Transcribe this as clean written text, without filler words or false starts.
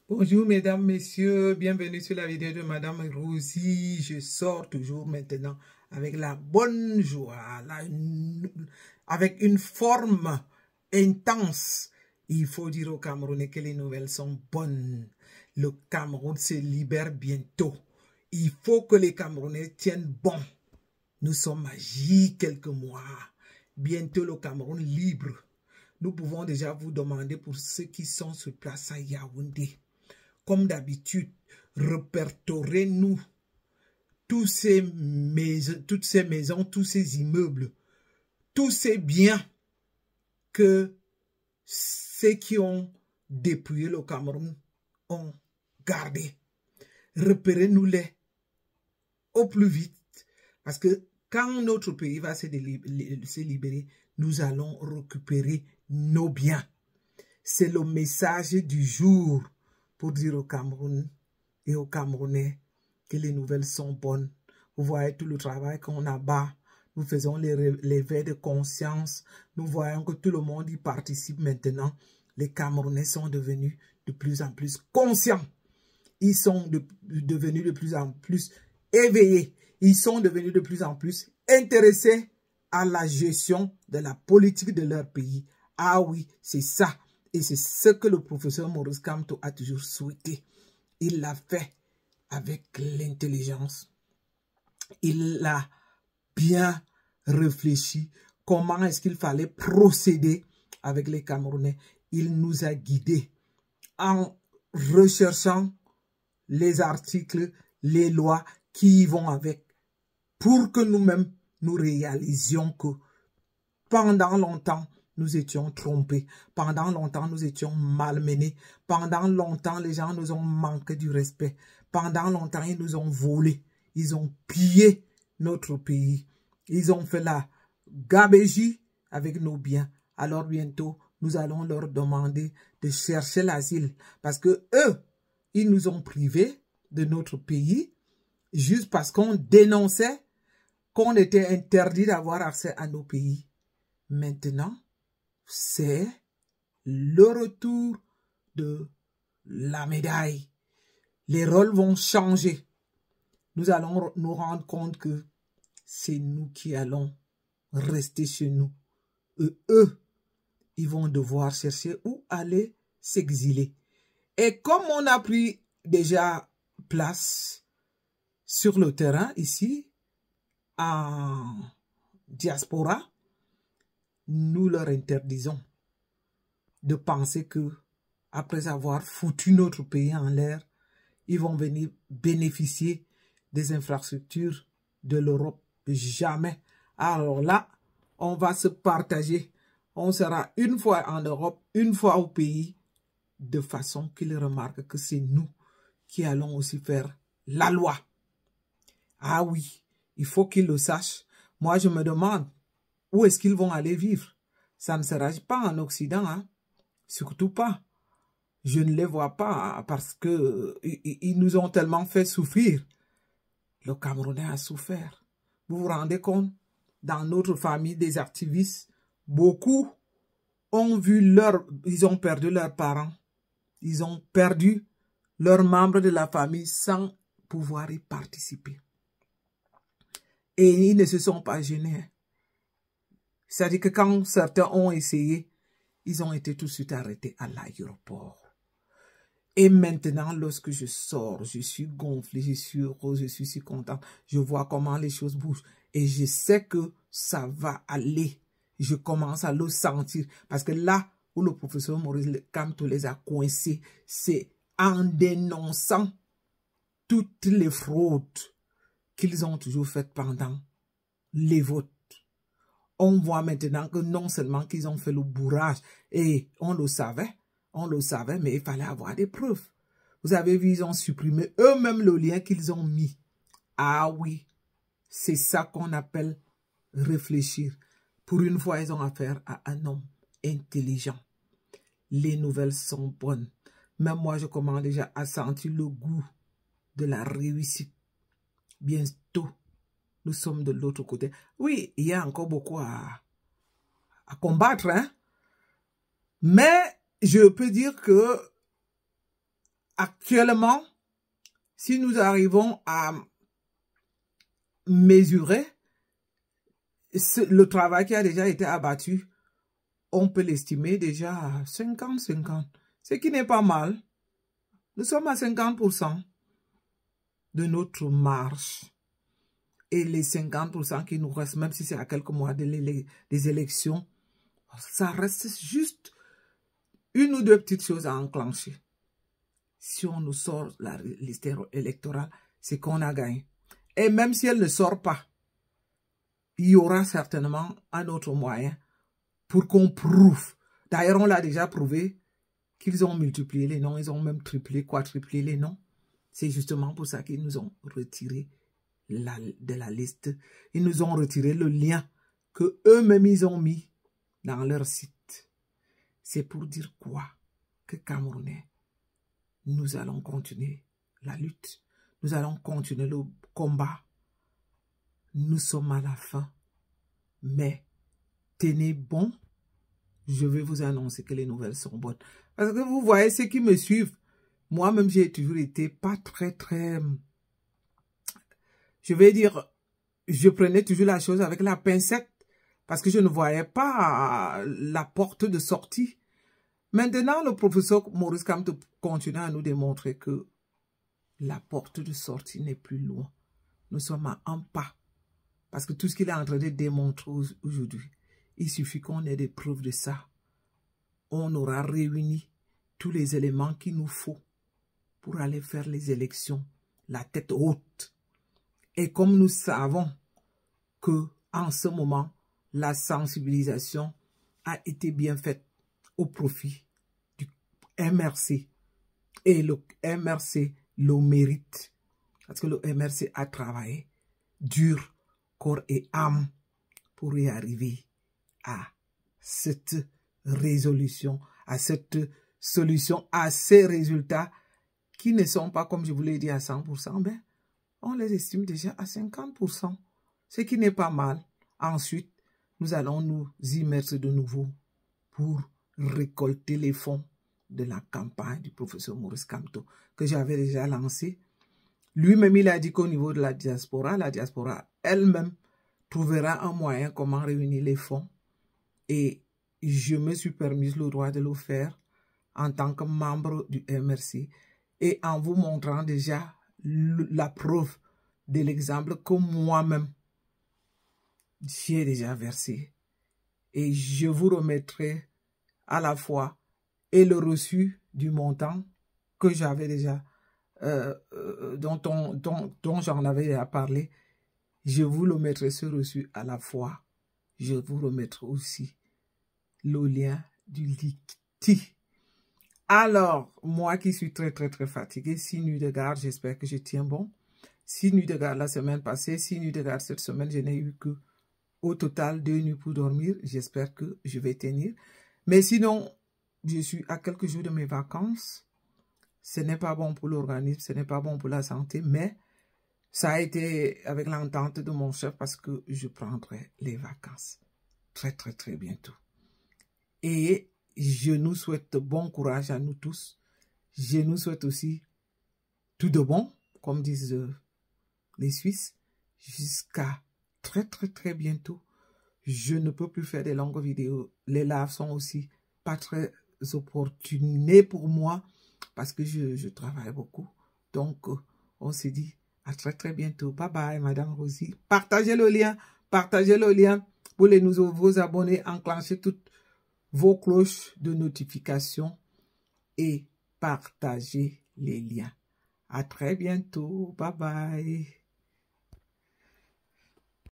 Bonjour mesdames, messieurs, bienvenue sur la vidéo de Madame Rosie. Je sors toujours maintenant avec la bonne joie, avec une forme intense. Il faut dire aux Camerounais que les nouvelles sont bonnes. Le Cameroun se libère bientôt. Il faut que les Camerounais tiennent bon. Nous sommes à quelques mois. Bientôt le Cameroun libre. Nous pouvons déjà vous demander pour ceux qui sont sur place à Yaoundé. Comme d'habitude, répertoriez-nous toutes ces maisons, tous ces immeubles, tous ces biens que ceux qui ont dépouillé le Cameroun ont gardés. Repérez-nous-les au plus vite. Parce que quand notre pays va se libérer, nous allons récupérer nos biens. C'est le message du jour pour dire au Cameroun et aux Camerounais que les nouvelles sont bonnes. Vous voyez tout le travail qu'on abat. Nous faisons les veilles de conscience. Nous voyons que tout le monde y participe maintenant. Les Camerounais sont devenus de plus en plus conscients. Ils sont devenus de plus en plus éveillés. Ils sont devenus de plus en plus intéressés à la gestion de la politique de leur pays. Ah oui, c'est ça. Et c'est ce que le professeur Maurice Kamto a toujours souhaité. Il l'a fait avec l'intelligence. Il a bien réfléchi comment est-ce qu'il fallait procéder avec les Camerounais. Il nous a guidés en recherchant les articles, les lois qui y vont avec, pour que nous-mêmes, nous réalisions que pendant longtemps, nous étions trompés. Pendant longtemps, nous étions malmenés. Pendant longtemps, les gens nous ont manqué du respect. Pendant longtemps, ils nous ont volés. Ils ont pillé notre pays. Ils ont fait la gabegie avec nos biens. Alors bientôt, nous allons leur demander de chercher l'asile. Parce que eux, ils nous ont privés de notre pays juste parce qu'on dénonçait qu'on était interdit d'avoir accès à nos pays. Maintenant, c'est le retour de la médaille. Les rôles vont changer. Nous allons nous rendre compte que c'est nous qui allons rester chez nous. Eux, ils vont devoir chercher où aller s'exiler. Et comme on a pris déjà place sur le terrain ici, en diaspora, nous leur interdisons de penser que, après avoir foutu notre pays en l'air, ils vont venir bénéficier des infrastructures de l'Europe. Jamais. Alors là, on va se partager. On sera une fois en Europe, une fois au pays, de façon qu'ils remarquent que c'est nous qui allons aussi faire la loi. Ah oui, il faut qu'ils le sachent. Moi, je me demande, où est-ce qu'ils vont aller vivre? Ça ne sera pas en Occident, hein? Surtout pas. Je ne les vois pas parce que ils nous ont tellement fait souffrir. Le Camerounais a souffert. Vous vous rendez compte? Dans notre famille des activistes, beaucoup ont vu ils ont perdu leurs parents. Ils ont perdu leurs membres de la famille sans pouvoir y participer. Et ils ne se sont pas gênés. C'est-à-dire que quand certains ont essayé, ils ont été tout de suite arrêtés à l'aéroport. Et maintenant, lorsque je sors, je suis gonflé, je suis heureux, je suis si content. Je vois comment les choses bougent. Et je sais que ça va aller. Je commence à le sentir. Parce que là où le professeur Maurice Kamto les a coincés, c'est en dénonçant toutes les fraudes qu'ils ont toujours faites pendant les votes. On voit maintenant que non seulement qu'ils ont fait le bourrage, et on le savait, mais il fallait avoir des preuves. Vous avez vu, ils ont supprimé eux-mêmes le lien qu'ils ont mis. Ah oui, c'est ça qu'on appelle réfléchir. Pour une fois, ils ont affaire à un homme intelligent. Les nouvelles sont bonnes. Même moi, je commence déjà à sentir le goût de la réussite. Bientôt, nous sommes de l'autre côté. Oui, il y a encore beaucoup à combattre, hein? Mais je peux dire que actuellement, si nous arrivons à mesurer le travail qui a déjà été abattu, on peut l'estimer déjà à 50-50, ce qui n'est pas mal. Nous sommes à 50% de notre marge. Et les 50% qui nous restent, même si c'est à quelques mois des élections, ça reste juste une ou deux petites choses à enclencher. Si on nous sort la liste électorale, c'est qu'on a gagné. Et même si elle ne sort pas, il y aura certainement un autre moyen pour qu'on prouve. D'ailleurs, on l'a déjà prouvé qu'ils ont multiplié les noms, ils ont même triplé, quadruplé les noms. C'est justement pour ça qu'ils nous ont retiré de la liste. Ils nous ont retiré le lien que eux-mêmes ils ont mis dans leur site. C'est pour dire quoi? Que Camerounais, nous allons continuer la lutte. Nous allons continuer le combat. Nous sommes à la fin. Mais tenez bon. Je vais vous annoncer que les nouvelles sont bonnes. Parce que vous voyez, ceux qui me suivent, moi-même, j'ai toujours été pas très, je vais dire, je prenais toujours la chose avec la pincette parce que je ne voyais pas la porte de sortie. Maintenant, le professeur Maurice Kamto continue à nous démontrer que la porte de sortie n'est plus loin. Nous sommes à un pas. Parce que tout ce qu'il est en train de démontrer aujourd'hui, il suffit qu'on ait des preuves de ça. On aura réuni tous les éléments qu'il nous faut pour aller faire les élections, la tête haute. Et comme nous savons que en ce moment, la sensibilisation a été bien faite au profit du MRC. Et le MRC le mérite. Parce que le MRC a travaillé dur, corps et âme pour y arriver à cette résolution, à cette solution, à ces résultats qui ne sont pas, comme je vous l'ai dit, à 100%, ben, on les estime déjà à 50%, ce qui n'est pas mal. Ensuite, nous allons nous y mettre de nouveau pour récolter les fonds de la campagne du professeur Maurice Kamto, que j'avais déjà lancé. Lui-même, il a dit qu'au niveau de la diaspora elle-même trouvera un moyen comment réunir les fonds. Et je me suis permis le droit de le faire en tant que membre du MRC et en vous montrant déjà la preuve de l'exemple que moi-même j'ai déjà versé. Et je vous remettrai à la fois et le reçu du montant que j'avais déjà, dont j'en avais déjà parlé. Je vous le mettrai ce reçu à la fois. Je vous remettrai aussi le lien du Lickty. Alors, moi qui suis très fatiguée, 6 nuits de garde, j'espère que je tiens bon. 6 nuits de garde la semaine passée, 6 nuits de garde cette semaine, je n'ai eu que au total 2 nuits pour dormir. J'espère que je vais tenir. Mais sinon, je suis à quelques jours de mes vacances. Ce n'est pas bon pour l'organisme, ce n'est pas bon pour la santé, mais ça a été avec l'entente de mon chef parce que je prendrai les vacances très bientôt. Et je nous souhaite bon courage à nous tous. Je nous souhaite aussi tout de bon, comme disent les Suisses, jusqu'à très bientôt. Je ne peux plus faire des longues vidéos. Les lives sont aussi pas très opportunes pour moi parce que je travaille beaucoup. Donc, on se dit à très bientôt. Bye bye, Madame Rosie. Partagez le lien pour les nouveaux abonnés. Enclenchez toutes vos cloches de notification et partagez les liens. À très bientôt. Bye bye.